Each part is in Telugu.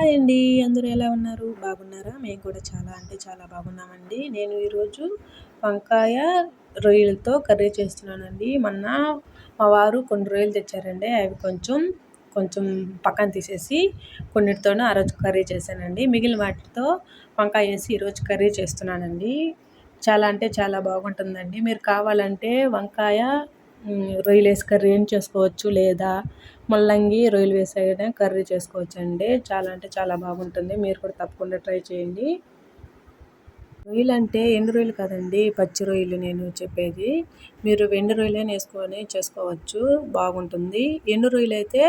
హాయ్ అండి. అందరూ ఎలా ఉన్నారు? బాగున్నారా? మేము కూడా చాలా అంటే చాలా బాగున్నామండి. నేను ఈరోజు వంకాయ రొయ్యలతో కర్రీ చేస్తున్నానండి. మొన్న మా వారు కొన్ని రొయ్యలు తెచ్చారండి. అవి కొంచెం పక్కన తీసేసి కొన్నిటితోనే ఆ రోజు కర్రీ చేశానండి. మిగిలిన వాటితో వంకాయ వేసి ఈరోజు కర్రీ చేస్తున్నానండి. చాలా అంటే చాలా బాగుంటుందండి. మీరు కావాలంటే వంకాయ రొయ్యలు వేసి కర్రీ ఏం చేసుకోవచ్చు, లేదా ముల్లంగి రొయ్యలు వేసి అయినా కర్రీ చేసుకోవచ్చండి. చాలా అంటే చాలా బాగుంటుంది. మీరు కూడా తప్పకుండా ట్రై చేయండి. రొయ్యలు అంటే ఎండు రొయ్యలు కాదండి, పచ్చి రొయ్యలు నేను చెప్పేది. మీరు ఎండు రొయ్యలైనా వేసుకొని చేసుకోవచ్చు, బాగుంటుంది. ఎండు రొయ్యలు అయితే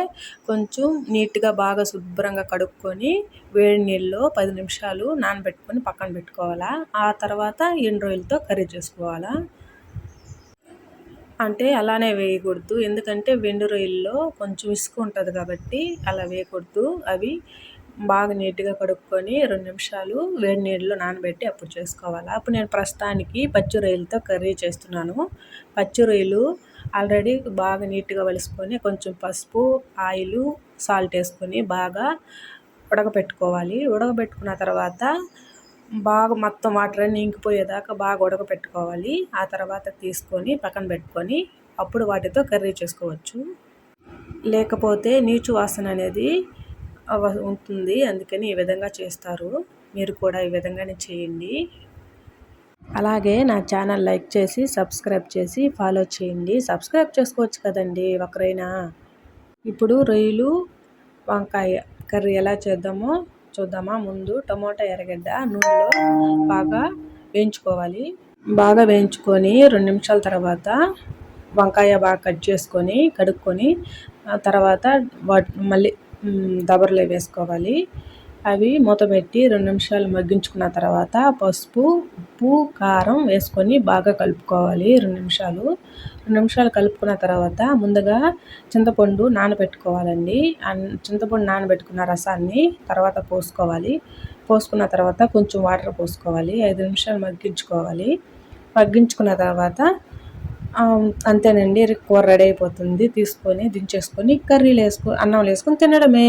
కొంచెం నీట్గా బాగా శుభ్రంగా కడుక్కొని వేడి నీళ్ళలో 10 నిమిషాలు నానబెట్టుకొని పక్కన పెట్టుకోవాలా. ఆ తర్వాత ఎండు రొయ్యలతో కర్రీ చేసుకోవాలా. అంటే అలానే వేయకూడదు, ఎందుకంటే వెండి రొయ్యల్లో కొంచెం ఇసుక ఉంటుంది కాబట్టి అలా వేయకూడదు. అవి బాగా నీట్గా కడుక్కొని 2 నిమిషాలు వేడి నీళ్ళలో నానబెట్టి అప్పుడు చేసుకోవాలి. అప్పుడు నేను ప్రస్తుతానికి పచ్చి రొయ్యలతో కర్రీ చేస్తున్నాను. పచ్చి రొయ్యలు ఆల్రెడీ బాగా నీట్గా వలుసుకొని కొంచెం పసుపు, ఆయిల్, సాల్ట్ వేసుకొని బాగా ఉడకపెట్టుకోవాలి. ఉడకబెట్టుకున్న తర్వాత బాగా మొత్తం వాటర్ అన్నీ ఇంకిపోయేదాకా బాగా ఉడకపెట్టుకోవాలి. ఆ తర్వాత తీసుకొని పక్కన పెట్టుకొని అప్పుడు వాటితో కర్రీ చేసుకోవచ్చు. లేకపోతే నీచు వాసన అనేది ఉంటుంది, అందుకని ఈ విధంగా చేస్తారు. మీరు కూడా ఈ విధంగానే చేయండి. అలాగే నా ఛానల్ లైక్ చేసి సబ్స్క్రైబ్ చేసి ఫాలో చేయండి. సబ్స్క్రైబ్ చేసుకోవచ్చు కదండి ఒకరైనా. ఇప్పుడు రొయ్యలు వంకాయ కర్రీ ఎలా చేద్దామో చూద్దామా. ముందు టమోటా, ఎర్రగడ్డ నూనెలో బాగా వేయించుకోవాలి. బాగా వేయించుకొని 2 నిమిషాల తర్వాత వంకాయ బాగా కట్ చేసుకొని కడుక్కొని తర్వాత మళ్ళీ దబరలో వేసుకోవాలి. అవి మూత పెట్టి 2 నిమిషాలు మగ్గించుకున్న తర్వాత పసుపు, ఉప్పు, కారం వేసుకొని బాగా కలుపుకోవాలి. 2 నిమిషాలు కలుపుకున్న తర్వాత ముందుగా చింతపండు నానబెట్టుకోవాలండి. చింతపండు నానబెట్టుకున్న రసాన్ని తర్వాత పోసుకోవాలి. పోసుకున్న తర్వాత కొంచెం వాటర్ పోసుకోవాలి. 5 నిమిషాలు మగ్గించుకోవాలి. మగ్గించుకున్న తర్వాత అంతేనండి, కూర రెడీ అయిపోతుంది. తీసుకొని దించేసుకొని కర్రీలు అన్నంలో వేసుకొని తినడమే.